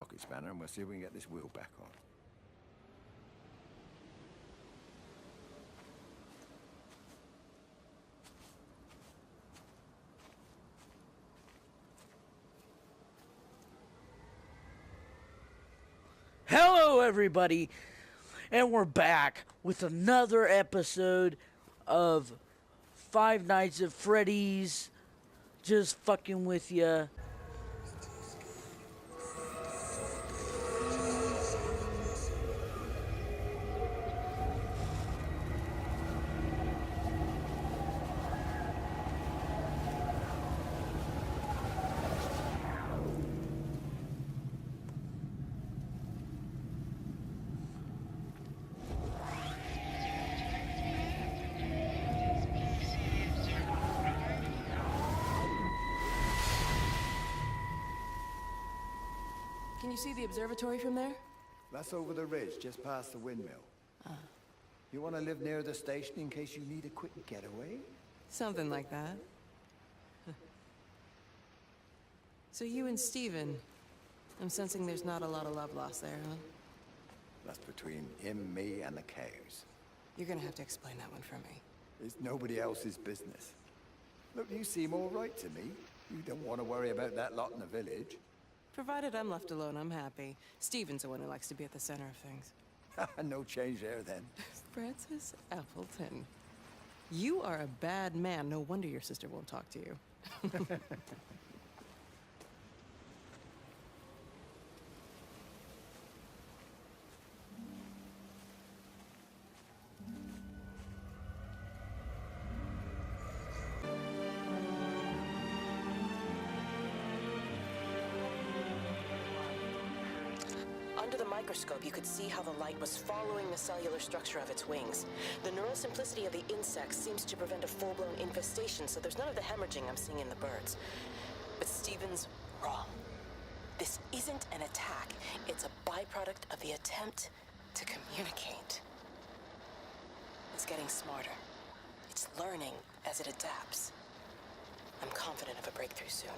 sprocket spanner and we'll see if we can get this wheel back on. Hello, everybody, and we're back with another episode of Five Nights at Freddy's. Just fucking with ya. Can you see the observatory from there? That's over the ridge, just past the windmill. You want to live near the station in case you need a quick getaway? Something like that. So you and Steven, I'm sensing there's not a lot of love lost there, huh? That's between him, me, and the cows. You're gonna have to explain that one for me. It's nobody else's business. Look, you seem all right to me. You don't want to worry about that lot in the village. Provided I'm left alone, I'm happy. Steven's the one who likes to be at the center of things. No change there, then. Francis Appleton. You are a bad man. No wonder your sister won't talk to you. Under the microscope, you could see how the light was following the cellular structure of its wings. The neural simplicity of the insects seems to prevent a full-blown infestation, so there's none of the hemorrhaging I'm seeing in the birds. But Steven's wrong. This isn't an attack. It's a byproduct of the attempt to communicate. It's getting smarter. It's learning as it adapts. I'm confident of a breakthrough soon.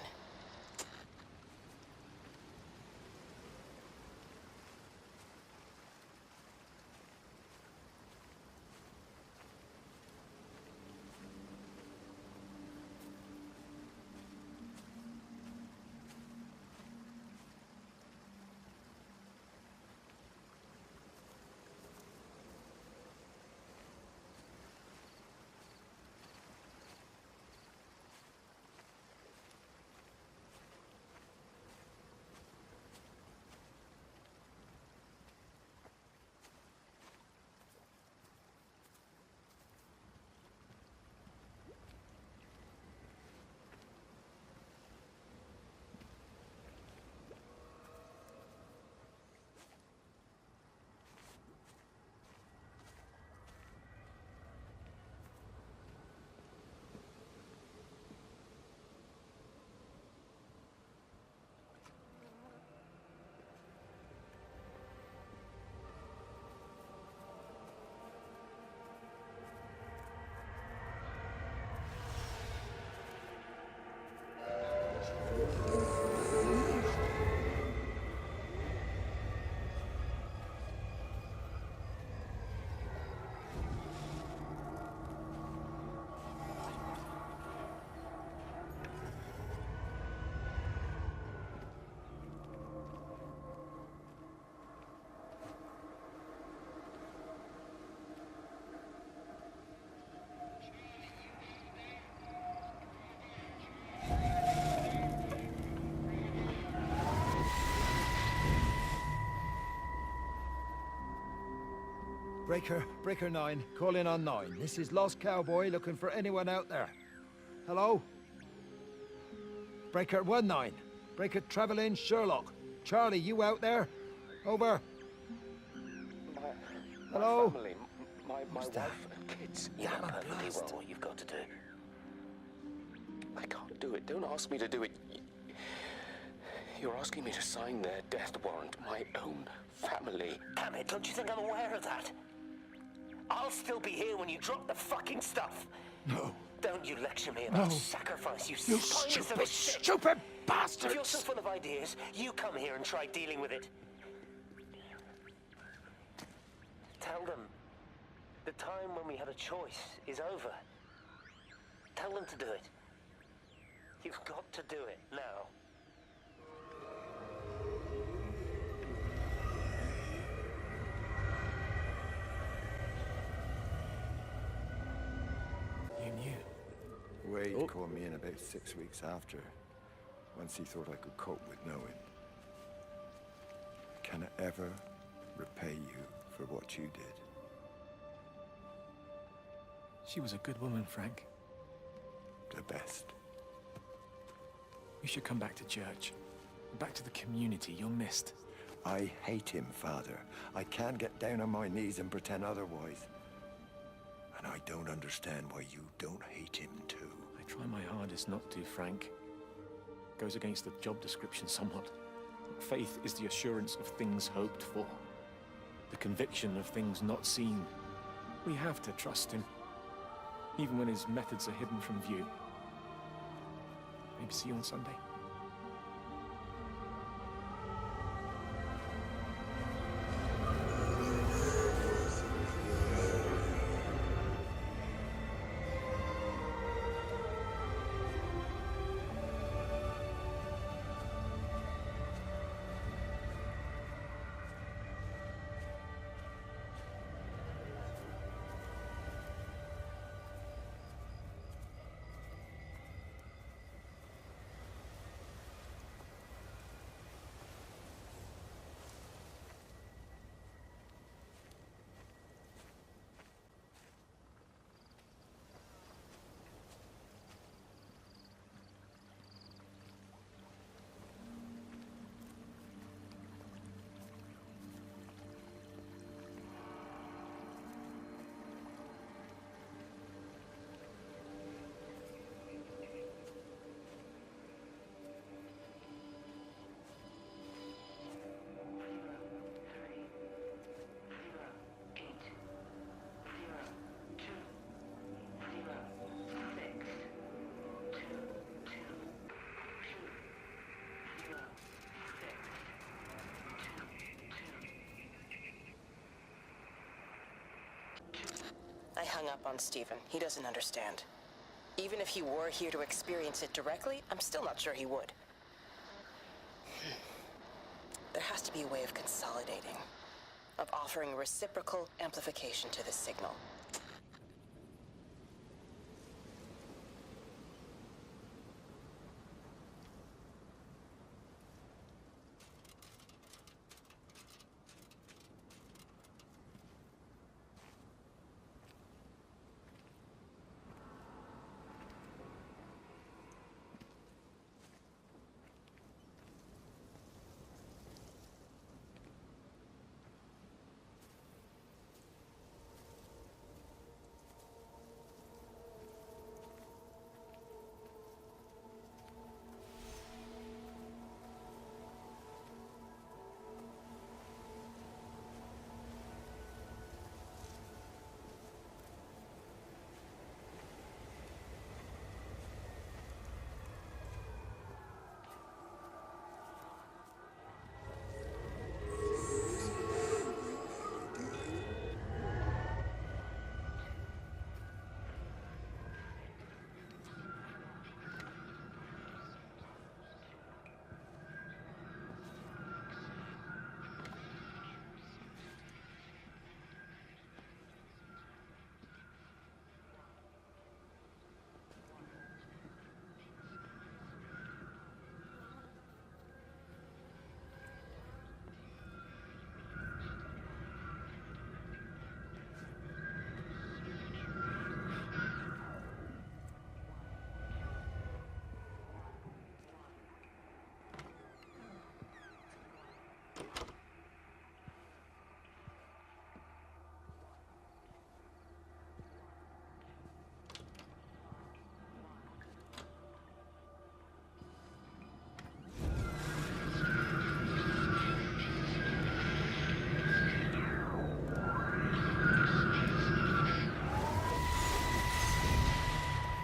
Breaker 9, call in on 9. This is Lost Cowboy looking for anyone out there. Hello? Breaker 19. Breaker Travelin' Sherlock. Charlie, you out there? Over. Hello? My family, my wife and kids. You know perfectly well what you've got to do. I can't do it. Don't ask me to do it. You're asking me to sign their death warrant. My own family. Damn it, don't you think I'm aware of that? I'll still be here when you drop the fucking stuff. No. Don't you lecture me about No. sacrifice, you You spineless little shit. stupid If you're so full of ideas, you come here and try dealing with it. Tell them the time when we had a choice is over. Tell them to do it. You've got to do it now. You knew. Wade called me in about 6 weeks after, once he thought I could cope with knowing. Can I ever repay you for what you did? She was a good woman, Frank. The best. You should come back to church. Back to the community you're missed. I hate him, Father. I can't get down on my knees and pretend otherwise. And I don't understand why you don't hate him too. I try my hardest not to, Frank. Goes against the job description somewhat. Faith is the assurance of things hoped for. The conviction of things not seen. We have to trust him, even when his methods are hidden from view. Maybe see you on Sunday. I hung up on Stephen. He doesn't understand. Even if he were here to experience it directly, I'm still not sure he would. There has to be a way of consolidating, of offering reciprocal amplification to this signal.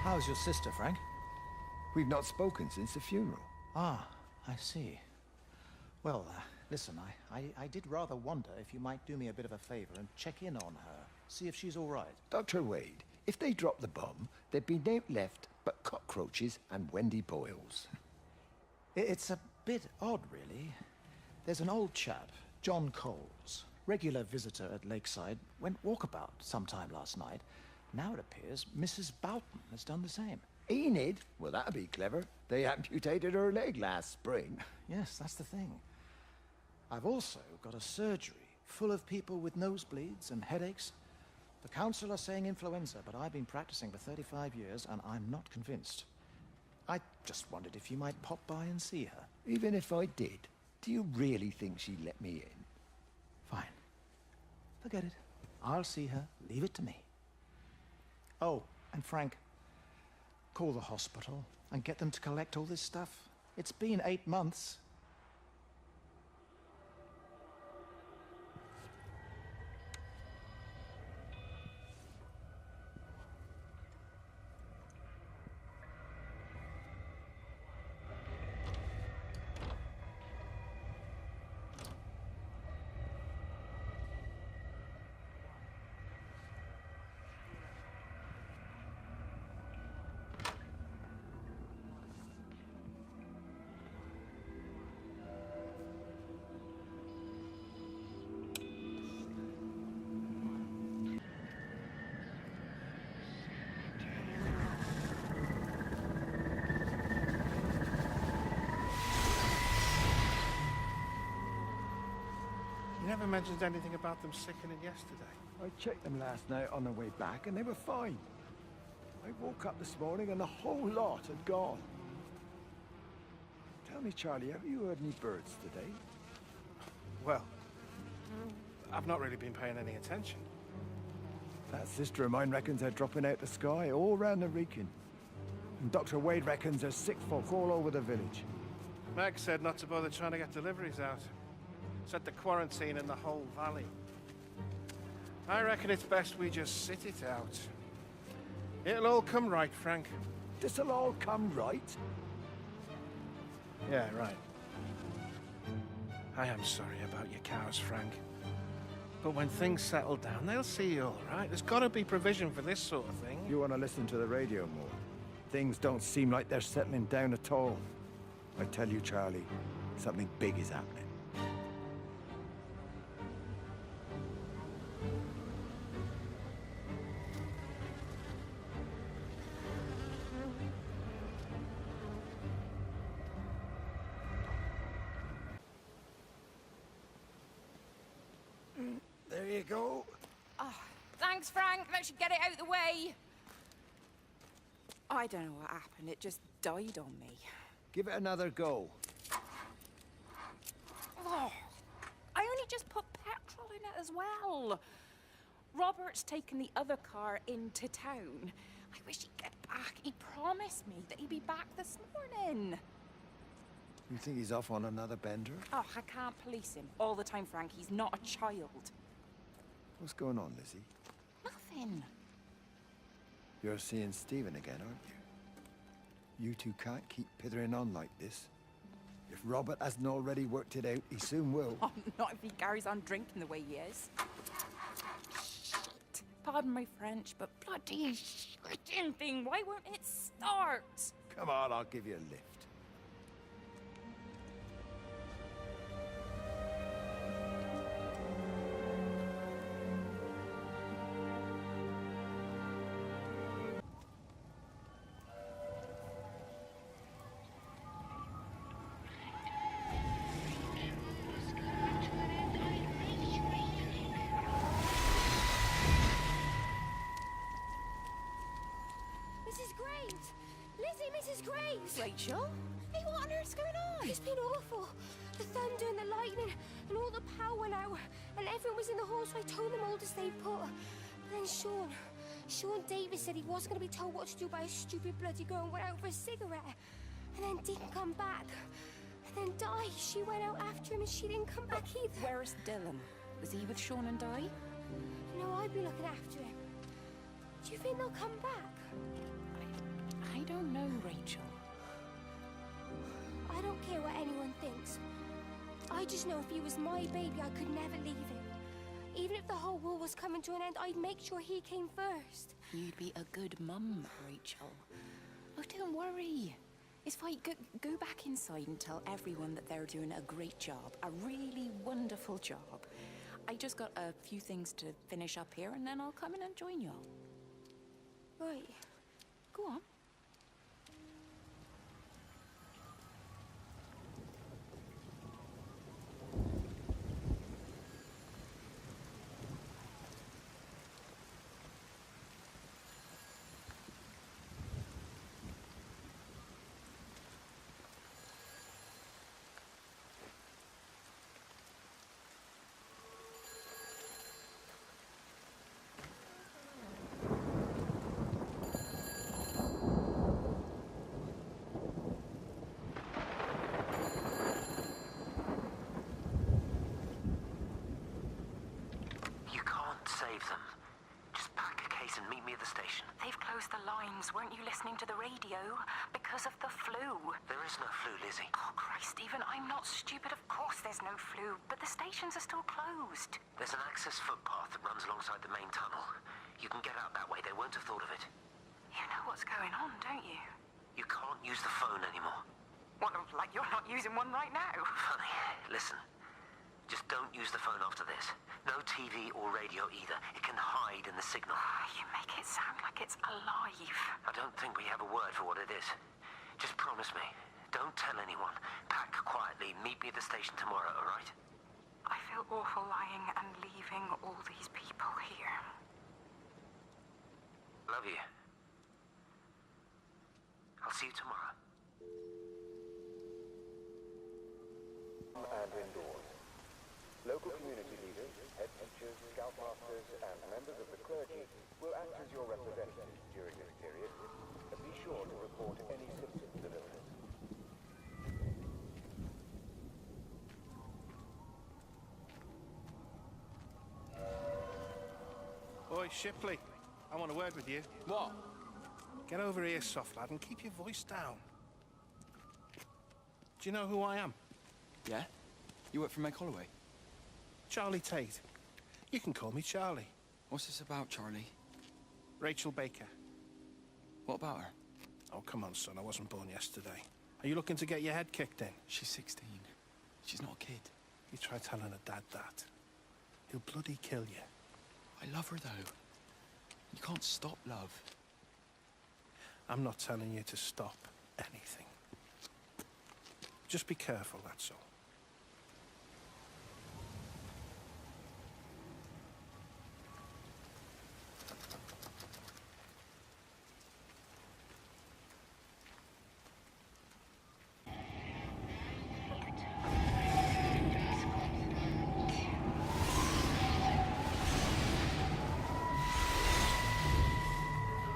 How's your sister, Frank? We've not spoken since the funeral. Ah, I see. Well, listen, I did rather wonder if you might do me a bit of a favor and check in on her, see if she's all right. Dr. Wade, if they dropped the bomb, there'd be naught left but cockroaches and Wendy Boyles. It's a bit odd, really. There's an old chap, John Coles, regular visitor at Lakeside, went walkabout sometime last night. Now it appears Mrs. Boughton has done the same. Enid? Well, that'd be clever. They amputated her leg last spring. Yes, that's the thing. I've also got a surgery full of people with nosebleeds and headaches. The council are saying influenza, but I've been practicing for 35 years and I'm not convinced. I just wondered if you might pop by and see her. Even if I did, do you really think she'd let me in? Fine. Forget it. I'll see her. Leave it to me. Oh, and Frank, call the hospital and get them to collect all this stuff. It's been 8 months. You never mentioned anything about them sickening yesterday. I checked them last night on the way back and they were fine. I woke up this morning and the whole lot had gone. Tell me, Charlie, have you heard any birds today? Well, I've not really been paying any attention. That sister of mine reckons they're dropping out the sky all round the region. And Dr. Wade reckons there's sick folk all over the village. Meg said not to bother trying to get deliveries out. Said the quarantine in the whole valley. I reckon it's best we just sit it out. It'll all come right, Frank. This'll all come right. Yeah, right. I am sorry about your cows, Frank. But when things settle down, they'll see you all right. There's got to be provision for this sort of thing. You want to listen to the radio more? Things don't seem like they're settling down at all. I tell you, Charlie, something big is happening. There you go. Oh, thanks, Frank. That should get it out of the way. I don't know what happened. It just died on me. Give it another go. Oh, I only just put petrol in it as well. Robert's taken the other car into town. I wish he'd get back. He promised me that he'd be back this morning. You think he's off on another bender? Oh, I can't police him all the time, Frank. He's not a child. What's going on, Lizzie? Nothing. You're seeing Stephen again, aren't you? You two can't keep pithering on like this. If Robert hasn't already worked it out, he soon will. Oh, not if he carries on drinking the way he is. Shit. Pardon my French, but bloody shitting thing, why won't it start? Come on, I'll give you a lift. Mrs. Graves! Rachel? Hey, what on earth's going on? It's been awful. The thunder and the lightning and all the power went out and everyone was in the hall, so I told them all to stay put. But then Sean Davis said he wasn't going to be told what to do by a stupid bloody girl and went out for a cigarette. And then didn't come back. And then Di, she went out after him and she didn't come back either. Where's Dylan? Was he with Sean and Di? No, I'd be looking after him. Do you think they'll come back? I don't know, Rachel. I don't care what anyone thinks. I just know if he was my baby, I could never leave him. Even if the whole world was coming to an end, I'd make sure he came first. You'd be a good mum, Rachel. Oh, don't worry. It's fine. Go back inside and tell everyone that they're doing a great job. A really wonderful job. I just got a few things to finish up here, and then I'll come in and join you all. Right. Go on. The lines. Weren't you listening to the radio? Because of the flu. There is no flu, Lizzie. Oh, Christ, Stephen, I'm not stupid. Of course there's no flu. But the stations are still closed. There's an access footpath that runs alongside the main tunnel. You can get out that way. They won't have thought of it. You know what's going on, don't you? You can't use the phone anymore. What, like you're not using one right now? Funny. Listen. Just don't use the phone after this. No TV or radio either. It can hide in the signal. You make it sound like it's alive. I don't think we have a word for what it is. Just promise me. Don't tell anyone. Pack quietly. Meet me at the station tomorrow, all right? I feel awful lying and leaving all these people here. Love you. I'll see you tomorrow. And indoors. Local community leaders, head teachers, scoutmasters, and members of the clergy will act as your representatives during this period. Be sure to report any symptoms of illness. Oi, Shipley. I want a word with you. What? Get over here, soft lad, and keep your voice down. Do you know who I am? Yeah? You work for Meg Holloway? Charlie Tate. You can call me Charlie. What's this about, Charlie? Rachel Baker. What about her? Oh, come on, son. I wasn't born yesterday. Are you looking to get your head kicked in? She's 16. She's not a kid. You try telling her dad that. He'll bloody kill you. I love her, though. You can't stop love. I'm not telling you to stop anything. Just be careful, that's all.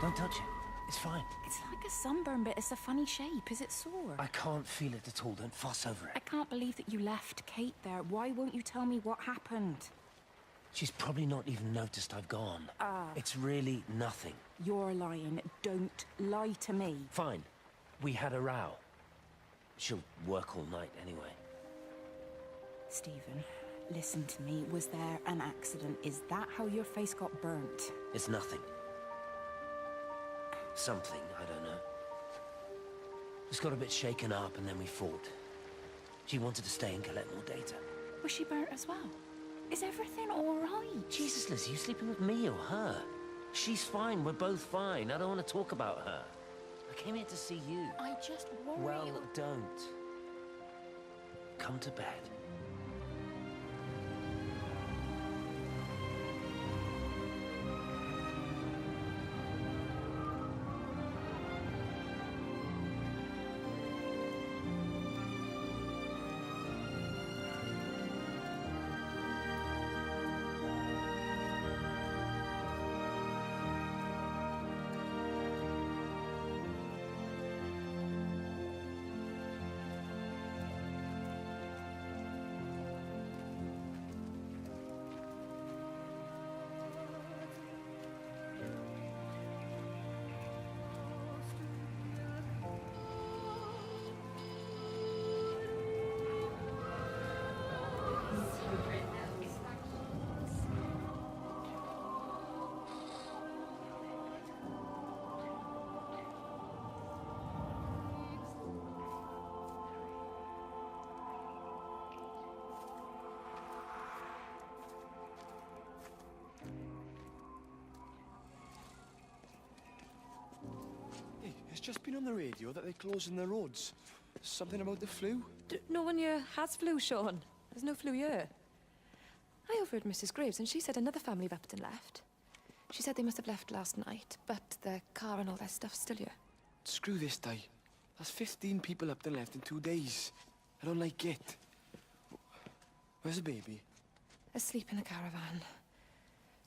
Don't touch it. It's fine. It's like a sunburn, but it's a funny shape. Is it sore? I can't feel it at all. Don't fuss over it. I can't believe that you left Kate there. Why won't you tell me what happened? She's probably not even noticed I've gone. It's really nothing. You're lying. Don't lie to me. Fine. We had a row. She'll work all night anyway. Stephen, listen to me. Was there an accident? Is that how your face got burnt? It's nothing. Something, I don't know. Just got a bit shaken up and then we fought. She wanted to stay and collect more data. Was she burnt as well? Is everything all right? Jesus, Liz, are you sleeping with me or her? She's fine, we're both fine. I don't want to talk about her. I came here to see you. I just worry. Well, don't. Come to bed. just been on the radio that they're closing the roads. Something about the flu? No one here has flu, Sean. There's no flu here. I overheard Mrs. Graves, and she said another family of Upton left. She said they must have left last night, but their car and all their stuff's still here. Screw this, Di. That's 15 people Upton left in 2 days. I don't like it. Where's the baby? Asleep in the caravan.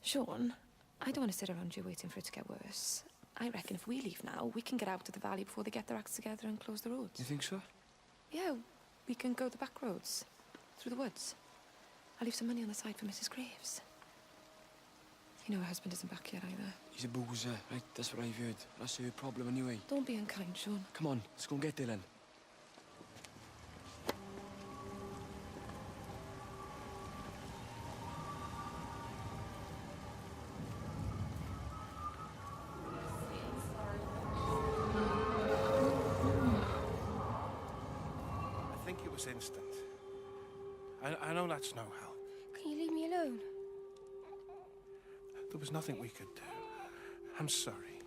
Sean, I don't want to sit around here waiting for it to get worse. I reckon if we leave now, we can get out of the valley before they get their acts together and close the roads. You think so? Yeah, we can go the back roads, through the woods. I'll leave some money on the side for Mrs. Graves. You know her husband isn't back yet either. He's a boozer, right? That's what I've heard. That's her problem anyway. Don't be unkind, Sean. Come on, let's go and get Dylan. I think it was instant. I know that's no help. Can you leave me alone? There was nothing we could do. I'm sorry.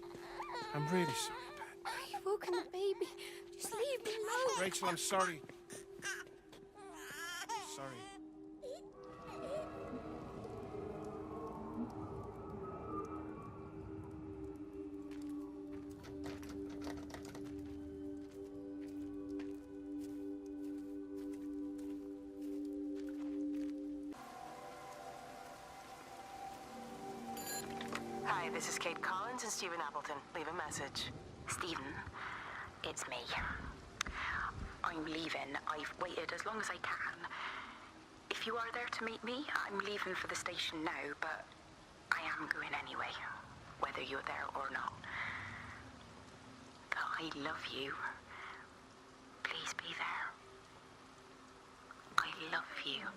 I'm really sorry, Pat. You've woken the baby. Just leave me alone. Rachel, I'm sorry. Sorry. Hi, this is Kate Collins and Stephen Appleton. Leave a message. Stephen, it's me. I'm leaving. I've waited as long as I can. If you are there to meet me, I'm leaving for the station now, but I am going anyway, whether you're there or not. But I love you. Please be there. I love you.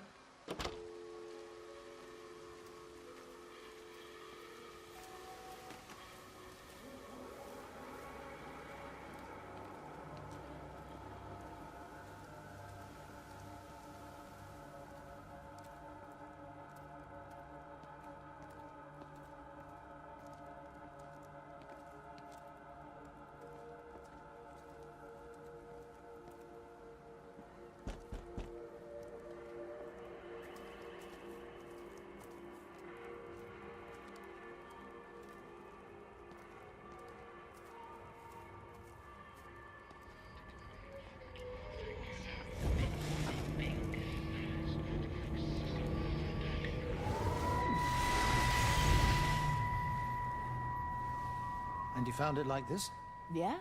And you found it like this? Yeah.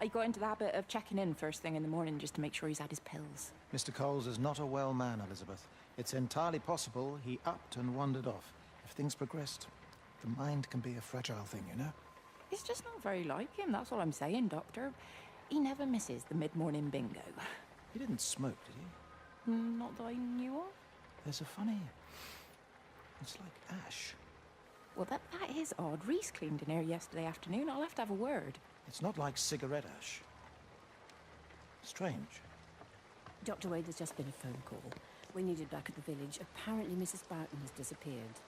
I got into the habit of checking in first thing in the morning just to make sure he's had his pills. Mr. Coles is not a well man, Elizabeth. It's entirely possible he upped and wandered off. If things progressed, the mind can be a fragile thing, you know? It's just not very like him, that's all I'm saying, Doctor. He never misses the mid-morning bingo. He didn't smoke, did he? Not that I knew of. There's a funny... It's like ash. Well, that is odd. Reese cleaned in here yesterday afternoon. I'll have to have a word. It's not like cigarette ash. Strange. Dr. Wade, there's just been a phone call. We need it back at the village. Apparently Mrs. Barton has disappeared.